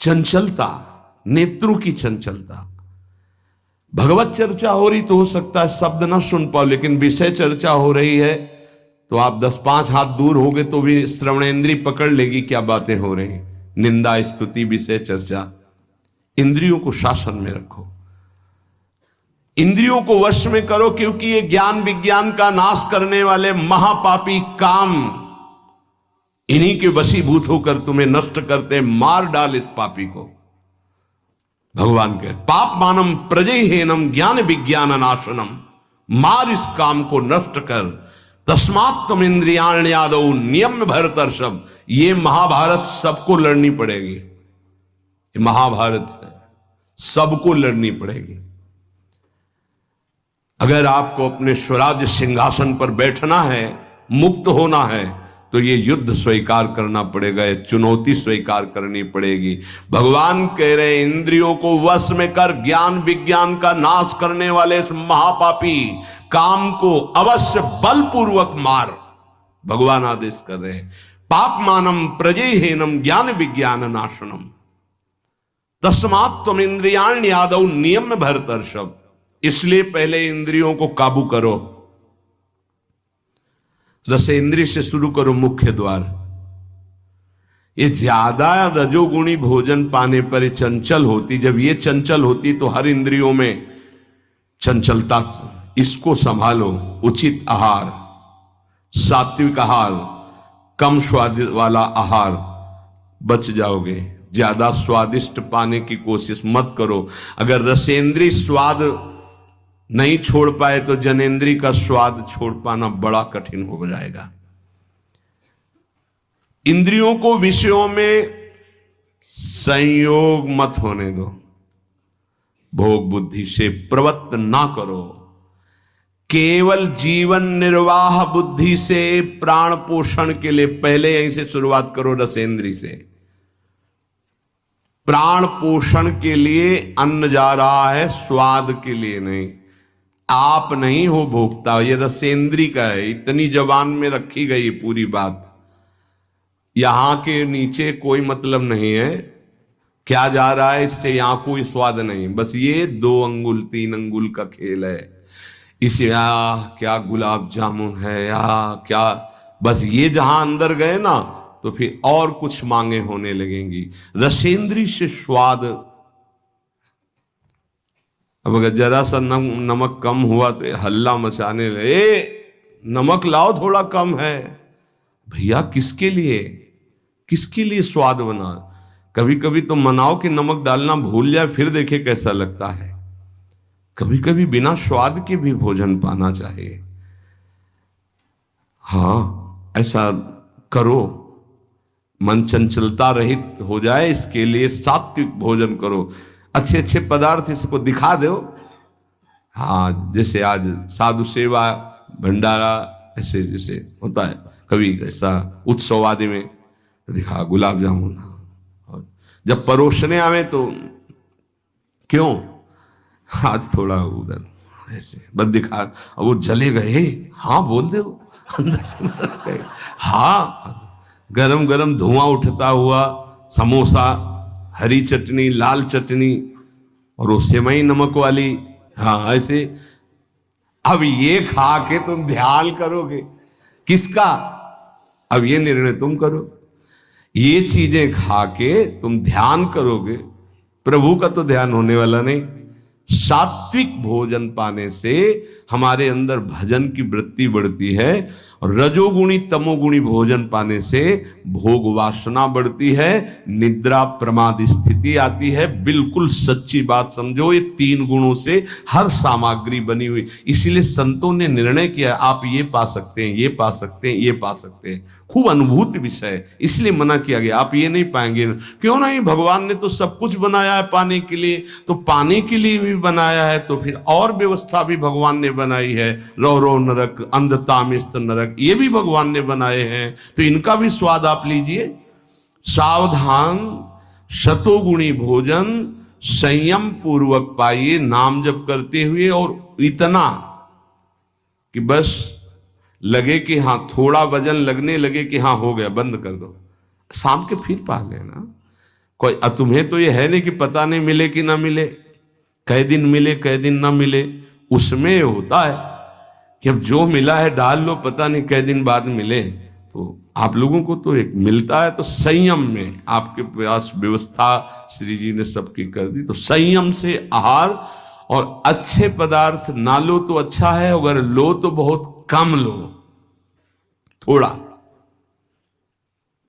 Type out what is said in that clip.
चंचलता, नेत्रों की चंचलता। भगवत चर्चा हो रही तो हो सकता है शब्द ना सुन पाओ, लेकिन विषय चर्चा हो रही है तो आप 10-5 हाथ दूर होगे तो भी श्रवणेंद्री पकड़ लेगी क्या बातें हो रही। निंदा, स्तुति, विषय चर्चा। इंद्रियों को शासन में रखो, इंद्रियों को वश में करो, क्योंकि ये ज्ञान विज्ञान का नाश करने वाले महापापी काम इन्हीं के वशीभूत होकर तुम्हें नष्ट करते। मार डाल इस पापी को। भगवान कहे पाप मानम प्रजहेनम ज्ञान विज्ञान नाशनम, मार इस काम को नष्ट कर। तस्मात् तुम इंद्रियाण्यादौ नियम भरतर्षभ। ये महाभारत सबको लड़नी पड़ेगी, ये महाभारत है, सबको लड़नी पड़ेगी। अगर आपको अपने स्वराज्य सिंहासन पर बैठना है, मुक्त होना है, तो ये युद्ध स्वीकार करना पड़ेगा, ये चुनौती स्वीकार करनी पड़ेगी। भगवान कह रहे इंद्रियों को वश में कर, ज्ञान विज्ञान का नाश करने वाले इस महापापी काम को अवश्य बलपूर्वक मार। भगवान आदेश कर रहे हैं पाप मानम प्रजहेनम ज्ञान विज्ञान नाशनम, तस्मात् तुम इंद्रियाण्यादौ नियम भरतर्षभ। इसलिए पहले इंद्रियों को काबू करो, रसेंद्रिय से शुरू करो, मुख्य द्वार। ये ज्यादा रजोगुणी भोजन पाने पर चंचल होती, जब ये चंचल होती तो हर इंद्रियों में चंचलता। इसको संभालो, उचित आहार, सात्विक आहार, कम स्वाद वाला आहार, बच जाओगे। ज्यादा स्वादिष्ट पाने की कोशिश मत करो। अगर रसेंद्रीय स्वाद नहीं छोड़ पाए तो जनेंद्री का स्वाद छोड़ पाना बड़ा कठिन हो जाएगा। इंद्रियों को विषयों में संयोग मत होने दो, भोग बुद्धि से प्रवृत्त ना करो। केवल जीवन निर्वाह बुद्धि से प्राण पोषण के लिए पहले यहीं से शुरुआत करो, रसेंद्री से। प्राण पोषण के लिए अन्न जा रहा है, स्वाद के लिए नहीं। आप नहीं हो भोक्ता, ये रसेंद्री का है। इतनी जबान में रखी गई पूरी बात, यहां के नीचे कोई मतलब नहीं है क्या जा रहा है, इससे यहां कोई स्वाद नहीं। बस ये 2 अंगुल 3 अंगुल का खेल है। इसे क्या गुलाब जामुन है या क्या, बस ये जहां अंदर गए ना तो फिर और कुछ मांगे होने लगेंगी। रसेंद्री से स्वाद। अब अगर जरा सा नमक कम हुआ तो हल्ला मचाने लगे, नमक लाओ थोड़ा कम है। भैया किसके लिए, किसके लिए स्वाद बना। कभी कभी तो मनाओ कि नमक डालना भूल जाए, फिर देखे कैसा लगता है। कभी कभी बिना स्वाद के भी भोजन पाना चाहिए। हाँ, ऐसा करो, मन चंचलता रहित हो जाए, इसके लिए सात्विक भोजन करो। अच्छे अच्छे पदार्थ इसको दिखा दो। हाँ, जैसे आज साधु सेवा भंडारा ऐसे जैसे होता है कभी ऐसा उत्सव आदि में तो दिखा गुलाब जामुन। और जब परोसने आवे तो क्यों आज थोड़ा उधर ऐसे बस दिखा, और वो जले गए। हाँ बोल दो अंदर से। हाँ, गरम गरम धुआं उठता हुआ समोसा, हरी चटनी, लाल चटनी और वो सेवई नमक वाली। हाँ ऐसे। अब ये खा के तुम ध्यान करोगे किसका, अब ये निर्णय तुम करो। ये चीजें खा के तुम ध्यान करोगे, प्रभु का तो ध्यान होने वाला नहीं। सात्विक भोजन पाने से हमारे अंदर भजन की वृत्ति बढ़ती है, और रजोगुणी तमोगुणी भोजन पाने से भोग वासना बढ़ती है, निद्रा प्रमाद स्थिति आती है। बिल्कुल सच्ची बात समझो, ये 3 गुणों से हर सामग्री बनी हुई। इसीलिए संतों ने निर्णय किया आप ये पा सकते हैं, ये पा सकते हैं, ये पा सकते हैं। खूब अनुभूति विषय, इसलिए मना किया गया आप ये नहीं पाएंगे। क्यों नहीं, भगवान ने तो सब कुछ बनाया है पाने के लिए, तो पाने के लिए भी बनाया है, तो फिर और व्यवस्था भी भगवान ने बनाई है। रो रो नरक, अंधतामिस्त नरक, ये भी भगवान ने बनाए हैं, तो इनका भी स्वाद आप लीजिए। सावधान, शतोगुणी भोजन संयम पूर्वक पाइए, नाम जप करते हुए, और इतना कि बस लगे कि हाँ थोड़ा वजन लगने लगे कि हाँ हो गया, बंद कर दो, शाम के फिर पा लेना। कोई तुम्हें तो ये है नहीं कि पता नहीं मिले कि ना मिले, कै दिन मिले कै दिन ना मिले। उसमें होता है कि अब जो मिला है डाल लो, पता नहीं कै दिन बाद मिले। तो आप लोगों को तो एक मिलता है तो संयम में आपके प्रयास व्यवस्था श्री जी ने सबकी कर दी। तो संयम से आहार, और अच्छे पदार्थ ना लो तो अच्छा है, अगर लो तो बहुत कम लो, थोड़ा।